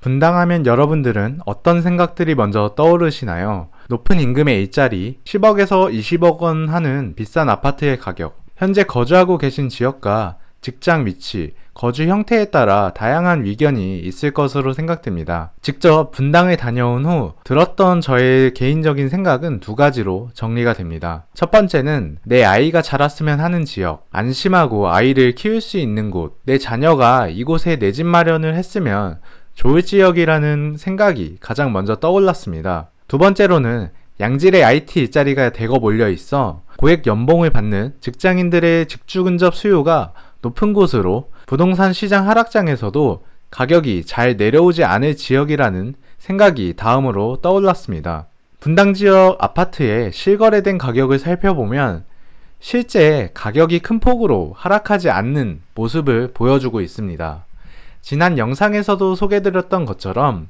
분당하면 여러분들은 어떤 생각들이 먼저 떠오르시나요? 높은 임금의 일자리, 10억에서 20억 원 하는 비싼 아파트의 가격, 현재 거주하고 계신 지역과 직장 위치, 거주 형태에 따라 다양한 위견이 있을 것으로 생각됩니다. 직접 분당에 다녀온 후 들었던 저의 개인적인 생각은 두 가지로 정리가 됩니다. 첫 번째는 내 아이가 자랐으면 하는 지역, 안심하고 아이를 키울 수 있는 곳, 내 자녀가 이곳에 내 집 마련을 했으면 좋을 지역이라는 생각이 가장 먼저 떠올랐습니다. 두 번째로는 양질의 IT 일자리가 대거 몰려 있어 고액 연봉을 받는 직장인들의 직주 근접 수요가 높은 곳으로 부동산 시장 하락장에서도 가격이 잘 내려오지 않을 지역이라는 생각이 다음으로 떠올랐습니다. 분당 지역 아파트의 실거래된 가격을 살펴보면 실제 가격이 큰 폭으로 하락하지 않는 모습을 보여주고 있습니다. 지난 영상에서도 소개드렸던 것처럼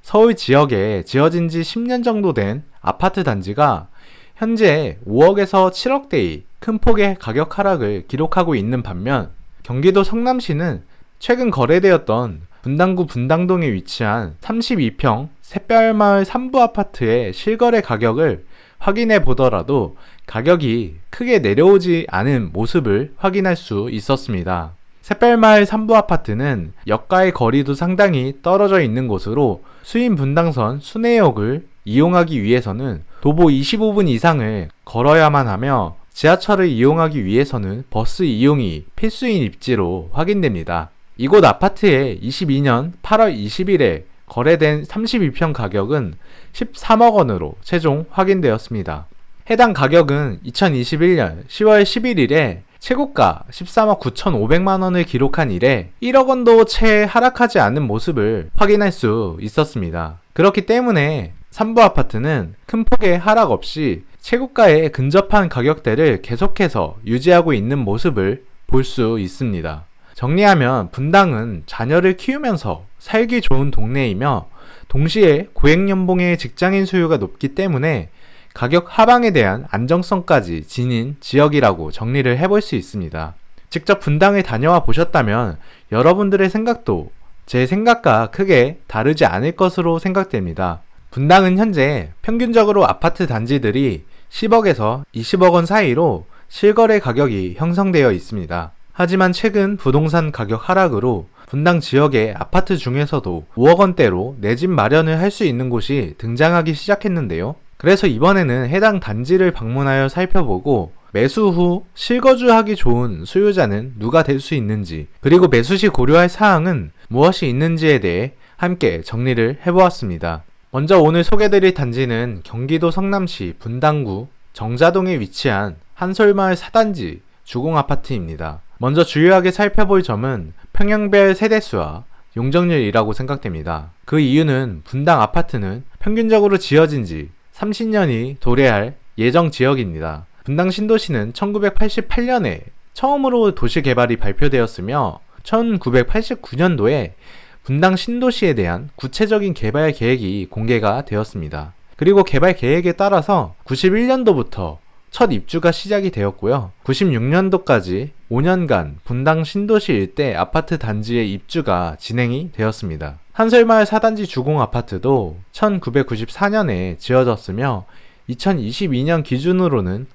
서울 지역에 지어진 지 10년 정도 된 아파트 단지가 현재 5억에서 7억대의 큰 폭의 가격 하락을 기록하고 있는 반면 경기도 성남시는 최근 거래되었던 분당구 분당동에 위치한 32평 샛별마을 3부 아파트의 실거래 가격을 확인해 보더라도 가격이 크게 내려오지 않은 모습을 확인할 수 있었습니다. 샛별마을 3부 아파트는 역과의 거리도 상당히 떨어져 있는 곳으로 수인 분당선 순회역을 이용하기 위해서는 도보 25분 이상을 걸어야만 하며 지하철을 이용하기 위해서는 버스 이용이 필수인 입지로 확인됩니다. 이곳 아파트의 22년 8월 20일에 거래된 32평 가격은 13억 원으로 최종 확인되었습니다. 해당 가격은 2021년 10월 11일에 최고가 13억 9,500만 원을 기록한 이래 1억 원도 채 하락하지 않은 모습을 확인할 수 있었습니다. 그렇기 때문에 3부 아파트는 큰 폭의 하락 없이 최고가에 근접한 가격대를 계속해서 유지하고 있는 모습을 볼 수 있습니다. 정리하면 분당은 자녀를 키우면서 살기 좋은 동네이며 동시에 고액연봉의 직장인 수요가 높기 때문에 가격 하방에 대한 안정성까지 지닌 지역이라고 정리를 해볼 수 있습니다. 직접 분당에 다녀와 보셨다면 여러분들의 생각도 제 생각과 크게 다르지 않을 것으로 생각됩니다. 분당은 현재 평균적으로 아파트 단지들이 10억에서 20억 원 사이로 실거래 가격이 형성되어 있습니다. 하지만 최근 부동산 가격 하락으로 분당 지역의 아파트 중에서도 5억 원대로 내 집 마련을 할 수 있는 곳이 등장하기 시작했는데요. 그래서 이번에는 해당 단지를 방문하여 살펴보고 매수 후 실거주하기 좋은 수요자는 누가 될 수 있는지, 그리고 매수 시 고려할 사항은 무엇이 있는지에 대해 함께 정리를 해보았습니다. 먼저 오늘 소개드릴 단지는 경기도 성남시 분당구 정자동에 위치한 한솔마을 4단지 주공아파트입니다. 먼저 주요하게 살펴볼 점은 평형별 세대수와 용적률이라고 생각됩니다. 그 이유는 분당 아파트는 평균적으로 지어진 지 30년이 도래할 예정 지역입니다. 분당 신도시는 1988년에 처음으로 도시개발이 발표되었으며 1989년도에 분당 신도시에 대한 구체적인 개발 계획이 공개가 되었습니다. 그리고 개발 계획에 따라서 91년도부터 첫 입주가 시작이 되었고요. 96년도까지 5년간 분당 신도시 일대 아파트 단지의 입주가 진행이 되었습니다. 한솔마을 4단지 주공아파트도 1994년에 지어졌으며 2022년 기준으로는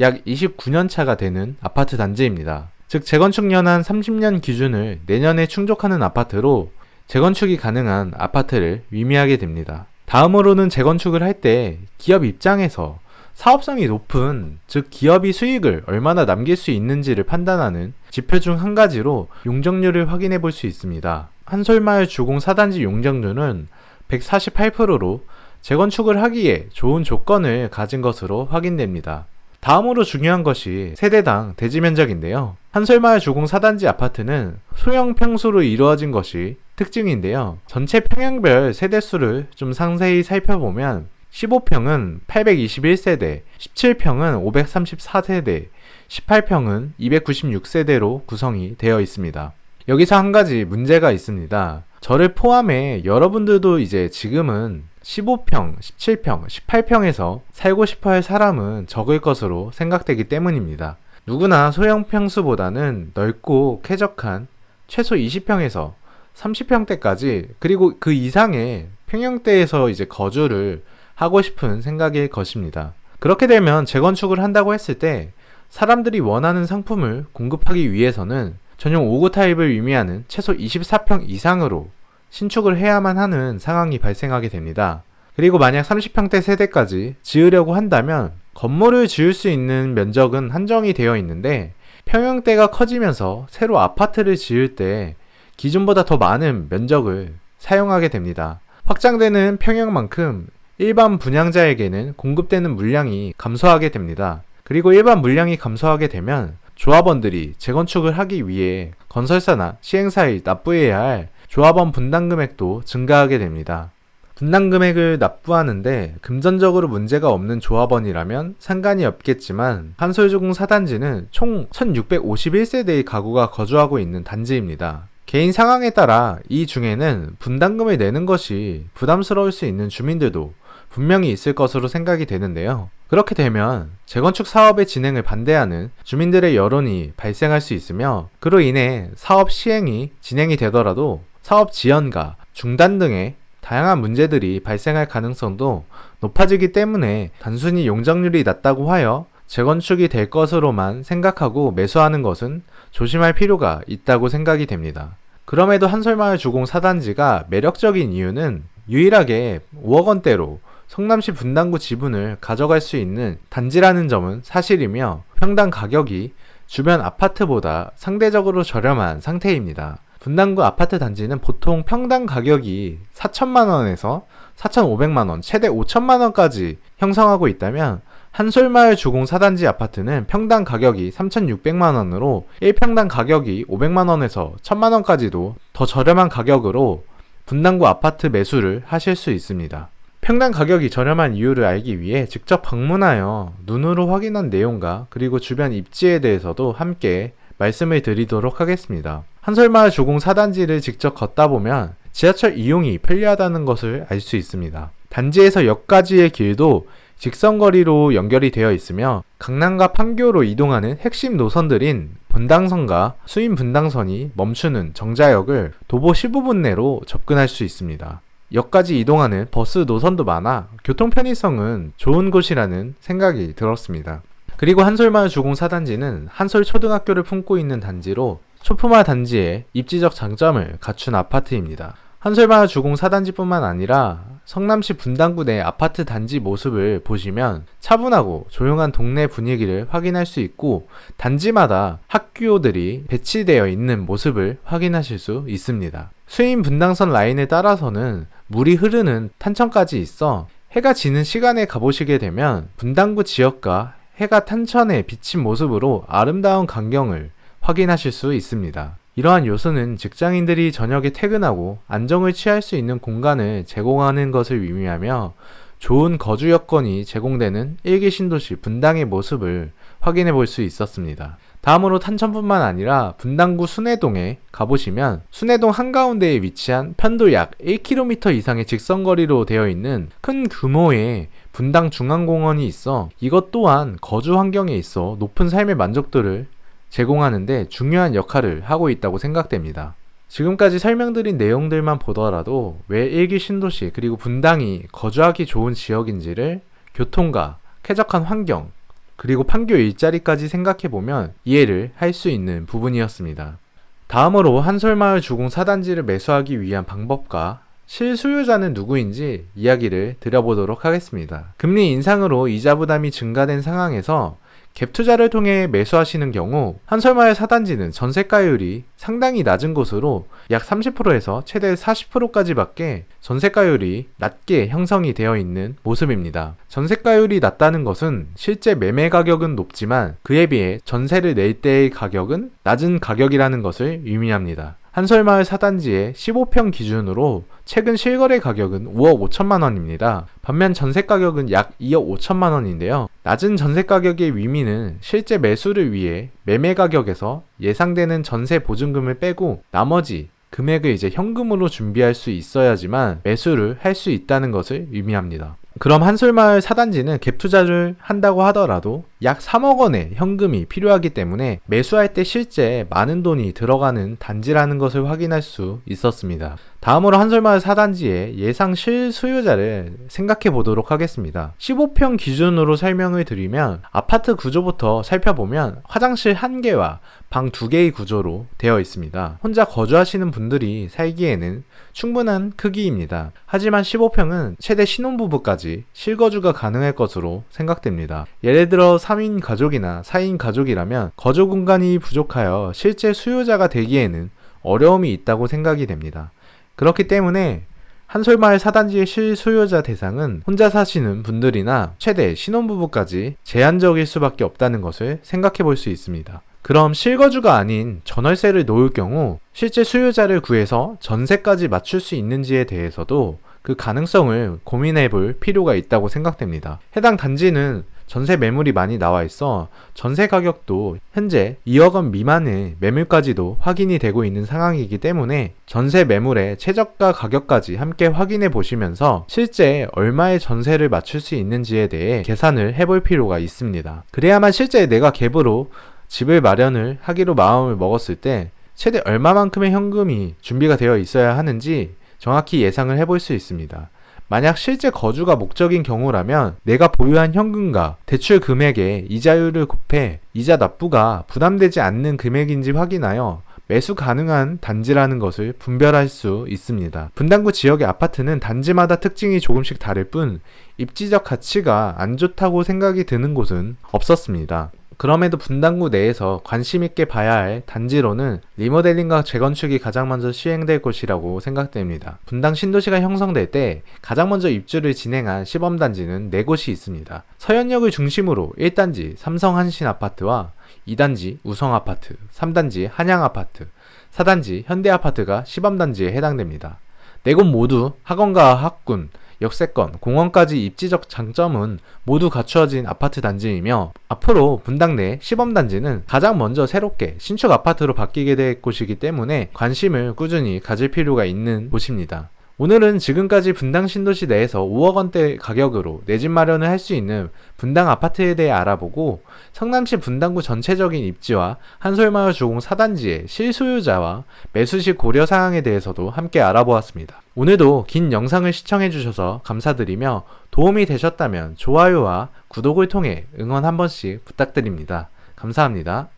약 29년 차가 되는 아파트 단지입니다. 즉 재건축 연한 30년 기준을 내년에 충족하는 아파트로 재건축이 가능한 아파트를 의미하게 됩니다. 다음으로는 재건축을 할 때 기업 입장에서 사업성이 높은, 즉 기업이 수익을 얼마나 남길 수 있는지를 판단하는 지표 중 한 가지로 용적률을 확인해 볼 수 있습니다. 한솔마을 주공 4단지 용적률은 148%로 재건축을 하기에 좋은 조건을 가진 것으로 확인됩니다. 다음으로 중요한 것이 세대당 대지 면적인데요. 한솔마을 주공 4단지 아파트는 소형 평수로 이루어진 것이 특징인데요. 전체 평형별 세대수를 좀 상세히 살펴보면 15평은 821세대, 17평은 534세대, 18평은 296세대로 구성이 되어 있습니다. 여기서 한 가지 문제가 있습니다. 저를 포함해 여러분들도 이제 지금은 15평, 17평, 18평에서 살고 싶어 할 사람은 적을 것으로 생각되기 때문입니다. 누구나 소형 평수보다는 넓고 쾌적한 최소 20평에서 30평대까지 그리고 그 이상의 평형대에서 이제 거주를 하고 싶은 생각일 것입니다. 그렇게 되면 재건축을 한다고 했을 때 사람들이 원하는 상품을 공급하기 위해서는 전용 5구 타입을 의미하는 최소 24평 이상으로 신축을 해야만 하는 상황이 발생하게 됩니다. 그리고 만약 30평대 세대까지 지으려고 한다면 건물을 지을 수 있는 면적은 한정이 되어 있는데 평형대가 커지면서 새로 아파트를 지을 때 기존보다 더 많은 면적을 사용하게 됩니다. 확장되는 평형만큼 일반 분양자에게는 공급되는 물량이 감소하게 됩니다. 그리고 일반 물량이 감소하게 되면 조합원들이 재건축을 하기 위해 건설사나 시행사에 납부해야 할 조합원 분담 금액도 증가하게 됩니다. 분담 금액을 납부하는데 금전적으로 문제가 없는 조합원이라면 상관이 없겠지만 한솔주공 4단지는 총 1651세대의 가구가 거주하고 있는 단지입니다. 개인 상황에 따라 이 중에는 분담금을 내는 것이 부담스러울 수 있는 주민들도 분명히 있을 것으로 생각이 되는데요. 그렇게 되면 재건축 사업의 진행을 반대하는 주민들의 여론이 발생할 수 있으며 그로 인해 사업 시행이 진행이 되더라도 사업 지연과 중단 등의 다양한 문제들이 발생할 가능성도 높아지기 때문에 단순히 용적률이 낮다고 하여 재건축이 될 것으로만 생각하고 매수하는 것은 조심할 필요가 있다고 생각이 됩니다. 그럼에도 한솔마을 주공 4단지가 매력적인 이유는 유일하게 5억 원대로 성남시 분당구 지분을 가져갈 수 있는 단지라는 점은 사실이며 평당 가격이 주변 아파트보다 상대적으로 저렴한 상태입니다. 분당구 아파트 단지는 보통 평당 가격이 4천만원에서 4,500만원, 최대 5천만원까지 형성하고 있다면 한솔마을 주공 4단지 아파트는 평당 가격이 3,600만원으로 1평당 가격이 500만원에서 1,000만원까지도 더 저렴한 가격으로 분당구 아파트 매수를 하실 수 있습니다. 평당 가격이 저렴한 이유를 알기 위해 직접 방문하여 눈으로 확인한 내용과 그리고 주변 입지에 대해서도 함께 말씀을 드리도록 하겠습니다. 한솔마을 주공 4단지를 직접 걷다 보면 지하철 이용이 편리하다는 것을 알 수 있습니다. 단지에서 역까지의 길도 직선거리로 연결이 되어 있으며 강남과 판교로 이동하는 핵심 노선들인 분당선과 수인분당선이 멈추는 정자역을 도보 15분 내로 접근할 수 있습니다. 역까지 이동하는 버스 노선도 많아 교통 편의성은 좋은 곳이라는 생각이 들었습니다. 그리고 한솔마을 주공 4단지는 한솔초등학교를 품고 있는 단지로 초품화 단지의 입지적 장점을 갖춘 아파트입니다. 한솔마을 주공 4단지뿐만 아니라 성남시 분당구 내 아파트 단지 모습을 보시면 차분하고 조용한 동네 분위기를 확인할 수 있고 단지마다 학교들이 배치되어 있는 모습을 확인하실 수 있습니다. 수인 분당선 라인을 따라서는 물이 흐르는 탄천까지 있어 해가 지는 시간에 가보시게 되면 분당구 지역과 해가 탄천에 비친 모습으로 아름다운 광경을 확인하실 수 있습니다. 이러한 요소는 직장인들이 저녁에 퇴근하고 안정을 취할 수 있는 공간을 제공하는 것을 의미하며 좋은 거주 여건이 제공되는 일기 신도시 분당의 모습을 확인해 볼 수 있었습니다. 다음으로 탄천뿐만 아니라 분당구 순회동에 가보시면 순회동 한가운데에 위치한 편도 약 1km 이상의 직선거리로 되어 있는 큰 규모의 분당 중앙공원이 있어 이것 또한 거주 환경에 있어 높은 삶의 만족도를 제공하는데 중요한 역할을 하고 있다고 생각됩니다. 지금까지 설명드린 내용들만 보더라도 왜 일기 신도시 그리고 분당이 거주하기 좋은 지역인지를 교통과 쾌적한 환경 그리고 판교 일자리까지 생각해보면 이해를 할 수 있는 부분이었습니다. 다음으로 한솔마을 주공 4단지를 매수하기 위한 방법과 실수요자는 누구인지 이야기를 드려보도록 하겠습니다. 금리 인상으로 이자 부담이 증가된 상황에서 갭 투자를 통해 매수하시는 경우 한솔마을 4단지는 전세가율이 상당히 낮은 곳으로 약 30%에서 최대 40%까지 밖에 전세가율이 낮게 형성이 되어 있는 모습입니다. 전세가율이 낮다는 것은 실제 매매 가격은 높지만 그에 비해 전세를 낼 때의 가격은 낮은 가격이라는 것을 의미합니다. 한솔마을 4단지의 15평 기준으로 최근 실거래 가격은 5억 5천만 원입니다. 반면 전세 가격은 약 2억 5천만 원인데요. 낮은 전세 가격의 의미는 실제 매수를 위해 매매 가격에서 예상되는 전세 보증금을 빼고 나머지 금액을 이제 현금으로 준비할 수 있어야지만 매수를 할 수 있다는 것을 의미합니다. 그럼 한솔마을 4단지는 갭 투자를 한다고 하더라도 약 3억 원의 현금이 필요하기 때문에 매수할 때 실제 많은 돈이 들어가는 단지라는 것을 확인할 수 있었습니다. 다음으로 한솔마을 4단지의 예상 실수요자를 생각해 보도록 하겠습니다. 15평 기준으로 설명을 드리면 아파트 구조부터 살펴보면 화장실 1개와 방 2개의 구조로 되어 있습니다. 혼자 거주하시는 분들이 살기에는 충분한 크기입니다. 하지만 15평은 최대 신혼부부까지 실거주가 가능할 것으로 생각됩니다. 예를 들어 3인 가족이나 4인 가족이라면 거주 공간이 부족하여 실제 수요자가 되기에는 어려움이 있다고 생각이 됩니다. 그렇기 때문에 한솔마을 4단지의 실수요자 대상은 혼자 사시는 분들이나 최대 신혼부부까지 제한적일 수밖에 없다는 것을 생각해 볼 수 있습니다. 그럼 실거주가 아닌 전월세를 놓을 경우 실제 수요자를 구해서 전세까지 맞출 수 있는지에 대해서도 그 가능성을 고민해 볼 필요가 있다고 생각됩니다. 해당 단지는 전세 매물이 많이 나와 있어 전세 가격도 현재 2억 원 미만의 매물까지도 확인이 되고 있는 상황이기 때문에 전세 매물의 최저가 가격까지 함께 확인해 보시면서 실제 얼마의 전세를 맞출 수 있는지에 대해 계산을 해볼 필요가 있습니다. 그래야만 실제 내가 갭으로 집을 마련을 하기로 마음을 먹었을 때 최대 얼마만큼의 현금이 준비가 되어 있어야 하는지 정확히 예상을 해볼 수 있습니다. 만약 실제 거주가 목적인 경우라면 내가 보유한 현금과 대출 금액의 이자율을 곱해 이자 납부가 부담되지 않는 금액인지 확인하여 매수 가능한 단지라는 것을 분별할 수 있습니다. 분당구 지역의 아파트는 단지마다 특징이 조금씩 다를 뿐 입지적 가치가 안 좋다고 생각이 드는 곳은 없었습니다. 그럼에도 분당구 내에서 관심있게 봐야 할 단지로는 리모델링과 재건축이 가장 먼저 시행될 곳이라고 생각됩니다. 분당 신도시가 형성될 때 가장 먼저 입주를 진행한 시범단지는 4곳이 있습니다. 서현역을 중심으로 1단지 삼성한신아파트와 2단지 우성아파트, 3단지 한양아파트, 4단지 현대아파트가 시범단지에 해당됩니다. 4곳 모두 학원과 학군, 역세권, 공원까지 입지적 장점은 모두 갖추어진 아파트 단지이며 앞으로 분당 내 시범단지는 가장 먼저 새롭게 신축 아파트로 바뀌게 될 곳이기 때문에 관심을 꾸준히 가질 필요가 있는 곳입니다. 오늘은 지금까지 분당 신도시 내에서 5억 원대 가격으로 내 집 마련을 할 수 있는 분당 아파트에 대해 알아보고 성남시 분당구 전체적인 입지와 한솔마을 주공 4단지의 실소유자와 매수시 고려 사항에 대해서도 함께 알아보았습니다. 오늘도 긴 영상을 시청해주셔서 감사드리며 도움이 되셨다면 좋아요와 구독을 통해 응원 한 번씩 부탁드립니다. 감사합니다.